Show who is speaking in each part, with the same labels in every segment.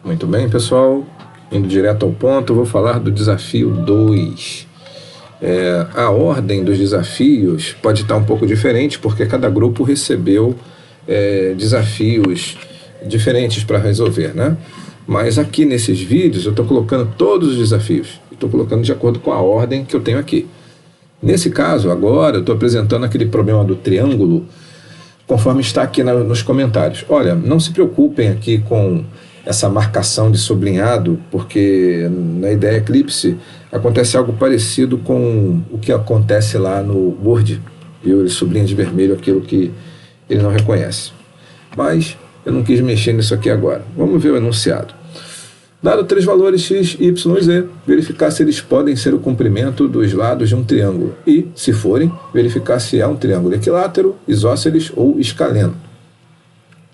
Speaker 1: Muito bem, pessoal. Indo direto ao ponto, eu vou falar do desafio 2. A ordem dos desafios pode estar um pouco diferente, porque cada grupo recebeu desafios diferentes para resolver, né? Mas aqui nesses vídeos eu estou colocando todos os desafios. Estou colocando de acordo com a ordem que eu tenho aqui. Nesse caso, agora, eu estou apresentando aquele problema do triângulo, conforme está aqui nos comentários. Olha, não se preocupem aqui com essa marcação de sublinhado, porque na Ideia Eclipse acontece algo parecido com o que acontece lá no Word. Ele sublinha de vermelho aquilo que ele não reconhece. Mas eu não quis mexer nisso aqui agora. Vamos ver o enunciado. Dado 3 valores x, y e z, verificar se eles podem ser o comprimento dos lados de um triângulo e, se forem, verificar se é um triângulo equilátero, isósceles ou escaleno.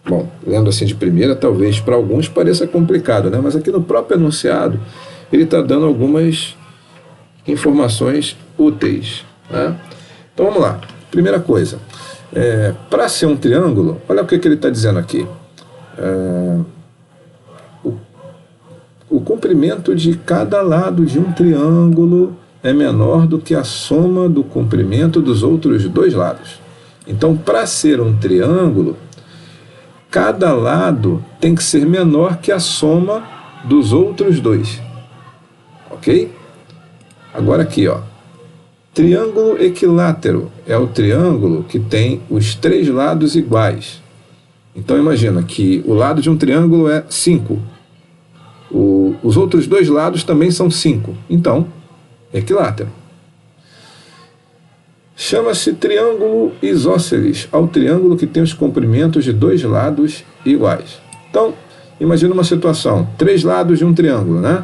Speaker 1: Bom, lendo assim de primeira, talvez para alguns pareça complicado, né? Mas aqui no próprio enunciado ele está dando algumas informações úteis, né? Então vamos lá. Primeira coisa, para ser um triângulo, olha o que ele está dizendo aqui. O comprimento de cada lado de um triângulo é menor do que a soma do comprimento dos outros 2 lados. Então, para ser um triângulo, cada lado tem que ser menor que a soma dos outros 2. Ok? Agora aqui, ó. Triângulo equilátero é o triângulo que tem os 3 lados iguais. Então, imagina que o lado de um triângulo é 5. Os outros 2 lados também são 5. Então, equilátero. Chama-se triângulo isósceles ao triângulo que tem os comprimentos de 2 lados iguais. Então, imagina uma situação. 3 lados de um triângulo, né?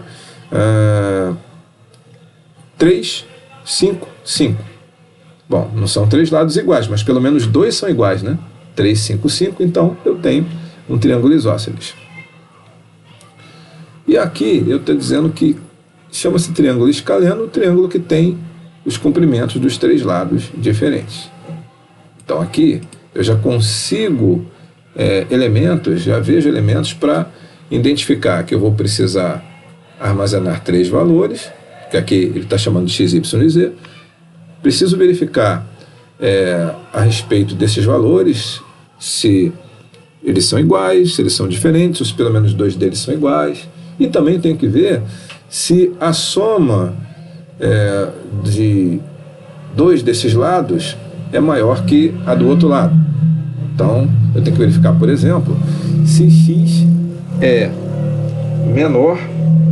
Speaker 1: 3, 5, 5. Bom, não são 3 lados iguais, mas pelo menos 2 são iguais, né? 3, 5, 5. Então, eu tenho um triângulo isósceles. E aqui eu estou dizendo que chama-se triângulo escaleno o triângulo que tem os comprimentos dos 3 lados diferentes. Então aqui eu já consigo já vejo elementos para identificar que eu vou precisar armazenar 3 valores, que aqui ele está chamando de x, y e z. Preciso verificar a respeito desses valores, se eles são iguais, se eles são diferentes, se pelo menos 2 deles são iguais. E também tenho que ver se a soma de 2 desses lados é maior que a do outro lado. Então, eu tenho que verificar, por exemplo, se x é menor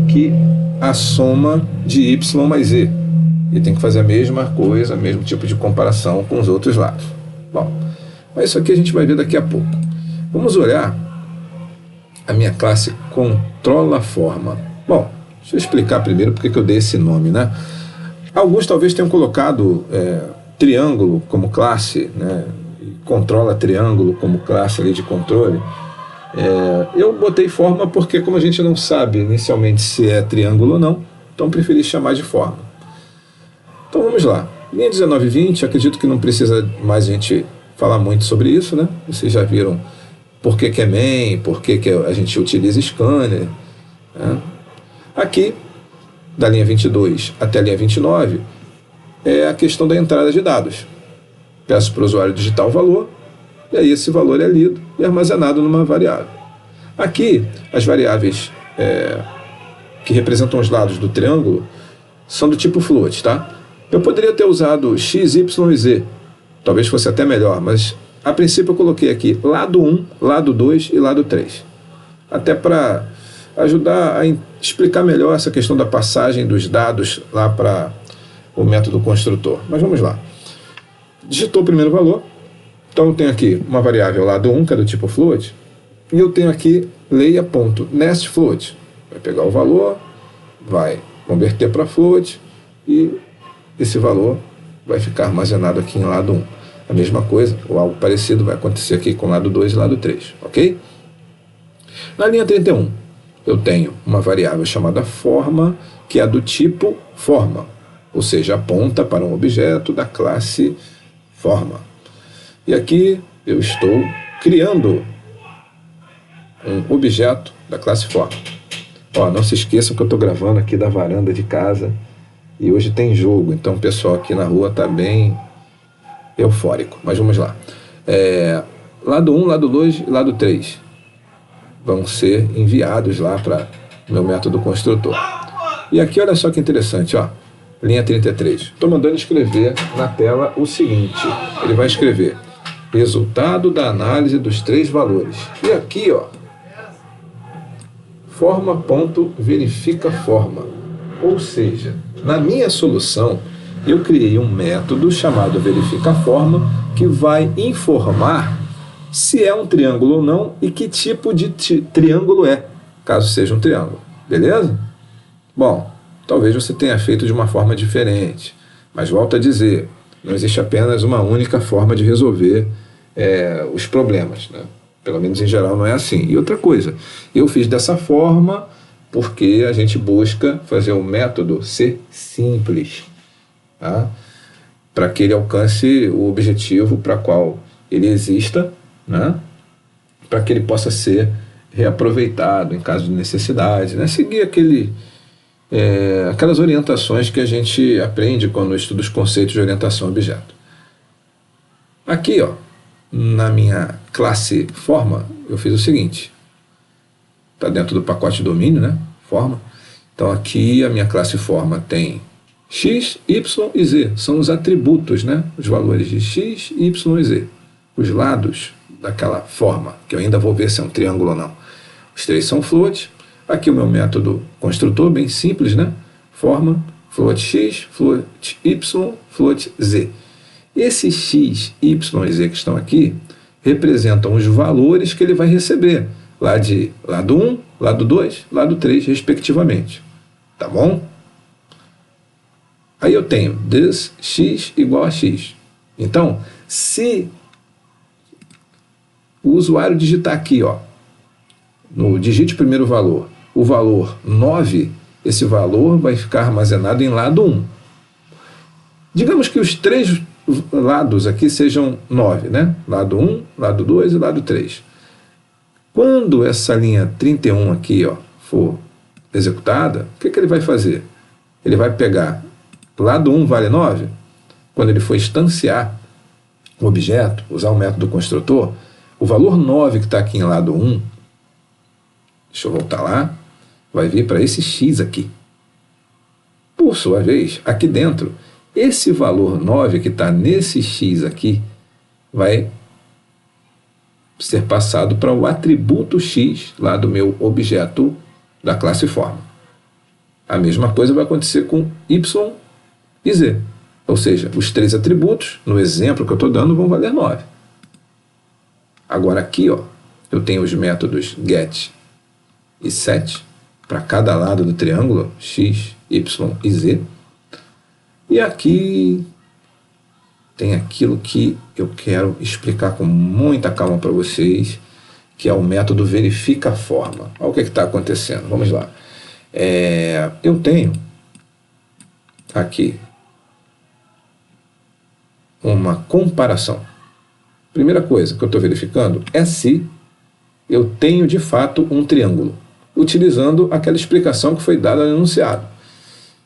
Speaker 1: que a soma de y mais z. E tem que fazer a mesma coisa, o mesmo tipo de comparação com os outros lados. Bom, mas isso aqui a gente vai ver daqui a pouco. Vamos olhar a minha classe controla forma. Bom, deixa eu explicar primeiro porque que eu dei esse nome, né? Alguns talvez tenham colocado triângulo como classe, né? Controla triângulo como classe ali de controle. Eu botei forma porque, como a gente não sabe inicialmente se é triângulo ou não, então preferi chamar de forma. Então vamos lá. Linha 19 e 20, acredito que não precisa mais a gente falar muito sobre isso, né? Vocês já viram por que é main, por que a gente utiliza scanner, né? Aqui, da linha 22 até a linha 29, é a questão da entrada de dados. Peço para o usuário digitar o valor, e aí esse valor é lido e armazenado numa variável. Aqui, as variáveis que representam os lados do triângulo são do tipo float, tá? Eu poderia ter usado x, y e z, talvez fosse até melhor, mas a princípio eu coloquei aqui lado 1, lado 2 e lado 3. Até para ajudar a explicar melhor essa questão da passagem dos dados lá para o método construtor. Mas vamos lá. Digitou o primeiro valor. Então eu tenho aqui uma variável lado 1, que é do tipo float. E eu tenho aqui leia.nestFloat. Vai pegar o valor, vai converter para float e esse valor vai ficar armazenado aqui em lado 1. A mesma coisa, ou algo parecido, vai acontecer aqui com lado 2 e lado 3, ok? Na linha 31, eu tenho uma variável chamada forma, que é do tipo forma, ou seja, aponta para um objeto da classe forma. E aqui eu estou criando um objeto da classe forma. Ó, não se esqueçam que eu estou gravando aqui da varanda de casa e hoje tem jogo, então o pessoal aqui na rua está bem eufórico. Mas vamos lá. Lado 1, lado 2 e lado 3 vão ser enviados lá para o meu método construtor. E aqui olha só que interessante, ó, linha 33. Estou mandando escrever na tela o seguinte, ele vai escrever resultado da análise dos 3 valores. E aqui, ó, forma ponto verifica forma. Ou seja, na minha solução, eu criei um método chamado verifica forma que vai informar se é um triângulo ou não e que tipo de triângulo é, caso seja um triângulo. Beleza? Bom, talvez você tenha feito de uma forma diferente, mas volto a dizer, não existe apenas uma única forma de resolver os problemas, né? Pelo menos em geral não é assim. E outra coisa, eu fiz dessa forma porque a gente busca fazer o método ser simples, tá? Para que ele alcance o objetivo para qual ele exista, né? Para que ele possa ser reaproveitado em caso de necessidade, né? Seguir aquelas orientações que a gente aprende quando estuda os conceitos de orientação a objeto. Aqui, ó, na minha classe forma, eu fiz o seguinte, está dentro do pacote domínio, né? Forma. Então aqui a minha classe forma tem x, y e z, são os atributos, né? Os valores de x, y e z, os lados daquela forma, que eu ainda vou ver se é um triângulo ou não. Os 3 são float. Aqui o meu método construtor, bem simples, né? Forma, float x, float y, float z. Esses x, y e z que estão aqui representam os valores que ele vai receber, lá de lado 1, lado 2, lado 3, respectivamente. Tá bom? Aí eu tenho this x igual a x. Então, se o usuário digitar aqui, ó, no digite primeiro valor, o valor 9, esse valor vai ficar armazenado em lado 1. Digamos que os 3 lados aqui sejam 9, né? Lado 1, lado 2 e lado 3. Quando essa linha 31 aqui, ó, for executada, o que ele vai fazer? Ele vai pegar lado 1 vale 9, quando ele for instanciar o objeto, usar o método construtor, o valor 9 que está aqui em lado 1, deixa eu voltar lá, vai vir para esse x aqui. Por sua vez, aqui dentro, esse valor 9 que está nesse x aqui vai ser passado para o atributo x lá do meu objeto da classe forma. A mesma coisa vai acontecer com y e z. Ou seja, os 3 atributos, no exemplo que eu estou dando, vão valer 9. Agora aqui, ó, eu tenho os métodos get e set para cada lado do triângulo, x, y e z. E aqui tem aquilo que eu quero explicar com muita calma para vocês, que é o método verifica forma. Olha o que está acontecendo. Vamos lá. Eu tenho aqui uma comparação. Primeira coisa que eu estou verificando é se eu tenho de fato um triângulo, utilizando aquela explicação que foi dada no enunciado.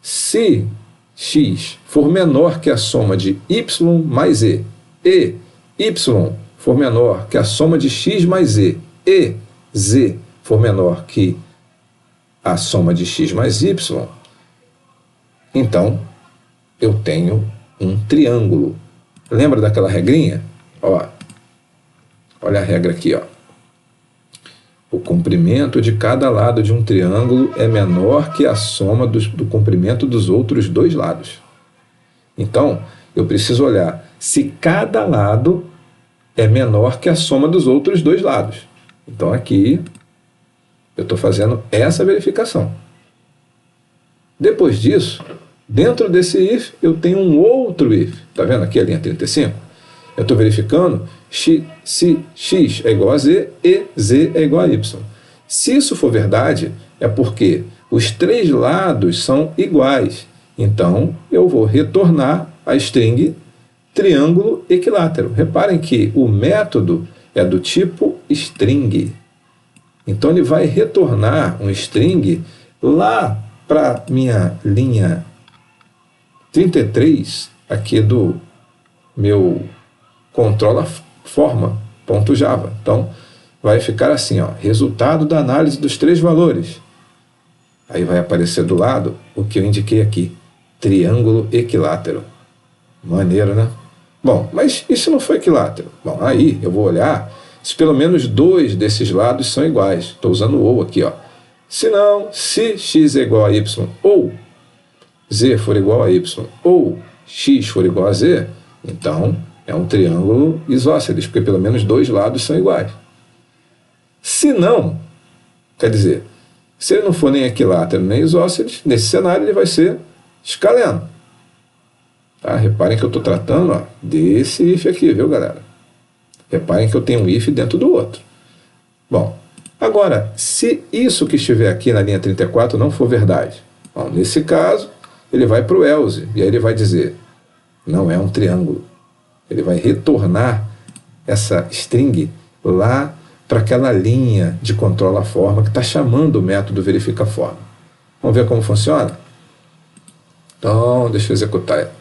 Speaker 1: Se x for menor que a soma de y mais e y for menor que a soma de x mais z for menor que a soma de x mais y, então eu tenho um triângulo. Lembra daquela regrinha? Ó, olha a regra aqui, ó. O comprimento de cada lado de um triângulo é menor que a soma do comprimento dos outros 2 lados. Então, eu preciso olhar se cada lado é menor que a soma dos outros 2 lados. Então, aqui, eu estou fazendo essa verificação. Depois disso, dentro desse if, eu tenho um outro if. Está vendo aqui a linha 35? Eu estou verificando se x é igual a z e z é igual a y. Se isso for verdade, é porque os 3 lados são iguais. Então, eu vou retornar a string triângulo equilátero. Reparem que o método é do tipo string. Então ele vai retornar um string lá para minha linha 33 aqui do meu controla forma.java. Então vai ficar assim, ó, resultado da análise dos 3 valores. Aí vai aparecer do lado o que eu indiquei aqui, triângulo equilátero. Maneiro, né? Bom, mas e se não for equilátero? Bom, aí eu vou olhar se pelo menos 2 desses lados são iguais. Estou usando o ou aqui, ó. Se não, se x é igual a y ou z for igual a y ou x for igual a z, então é um triângulo isósceles, porque pelo menos 2 lados são iguais. Se não, quer dizer, se ele não for nem equilátero nem isósceles, nesse cenário ele vai ser escaleno. Tá? Reparem que eu estou tratando, ó, desse if aqui, viu, galera? Reparem que eu tenho um if dentro do outro. Bom, agora, se isso que estiver aqui na linha 34 não for verdade, bom, nesse caso, ele vai para o else, e aí ele vai dizer, não é um triângulo. Ele vai retornar essa string lá para aquela linha de controla forma que está chamando o método verifica forma. Vamos ver como funciona? Então, deixa eu executar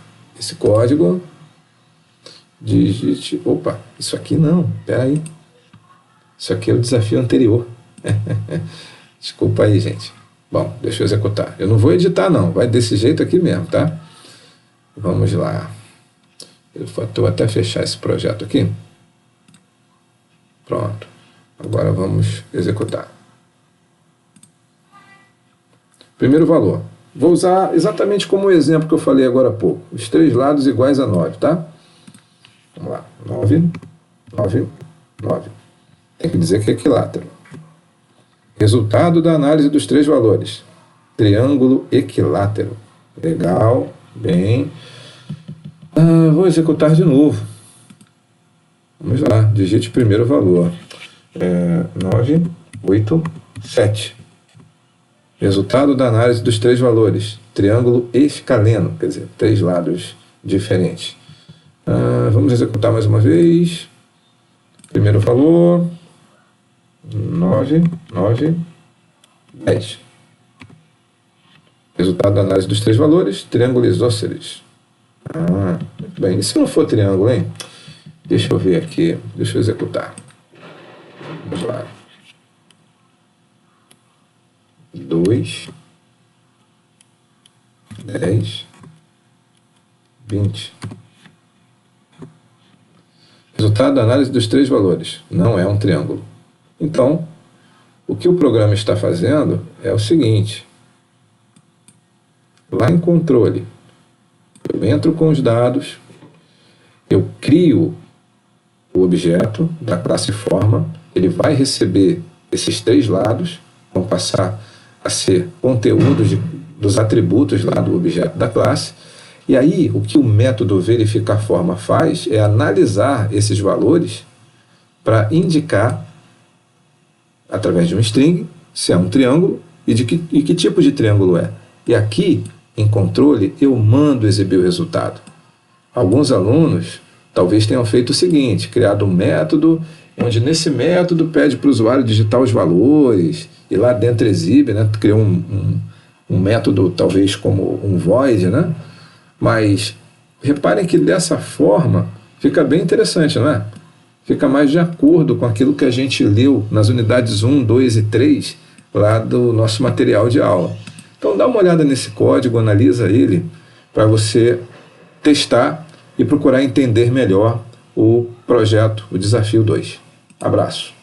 Speaker 1: esse código. Digite. Opa, isso aqui não, espera aí. Isso aqui é o desafio anterior. Desculpa aí, gente. Bom, deixa eu executar. Eu não vou editar, não. Vai desse jeito aqui mesmo, tá? Vamos lá. Vou até fechar esse projeto aqui. Pronto. Agora vamos executar. Primeiro valor. Vou usar exatamente como o exemplo que eu falei agora há pouco. Os 3 lados iguais a 9, tá? Vamos lá. 9, 9, 9. Tem que dizer que é equilátero. Resultado da análise dos 3 valores. Triângulo equilátero. Legal. Bem. Vou executar de novo. Vamos lá. Digite o primeiro valor. 9, 8, 7. Resultado da análise dos 3 valores. Triângulo escaleno. Quer dizer, 3 lados diferentes. Vamos executar mais uma vez. Primeiro valor. 9, 9, 10. Resultado da análise dos 3 valores. Triângulo isósceles. Muito bem. E se não for triângulo, hein? Deixa eu ver aqui. Deixa eu executar. Vamos lá. 2, 10, 20. Resultado da análise dos 3 valores. Não é um triângulo. Então, o que o programa está fazendo é o seguinte. Lá em controle, eu entro com os dados, eu crio o objeto da classe forma, ele vai receber esses 3 lados, vão passar a ser conteúdos dos atributos lá do objeto da classe, e aí o que o método verificar forma faz é analisar esses valores para indicar, através de um string, se é um triângulo e que tipo de triângulo é. E aqui, em controle, eu mando exibir o resultado. Alguns alunos talvez tenham feito o seguinte, criado um método, onde nesse método pede para o usuário digitar os valores, e lá dentro exibe, né? Criou um método talvez como um void, né? Mas reparem que dessa forma fica bem interessante, não é? Fica mais de acordo com aquilo que a gente leu nas unidades 1, 2 e 3 lá do nosso material de aula. Então dá uma olhada nesse código, analisa ele para você testar e procurar entender melhor o projeto, o desafio 2. Abraço.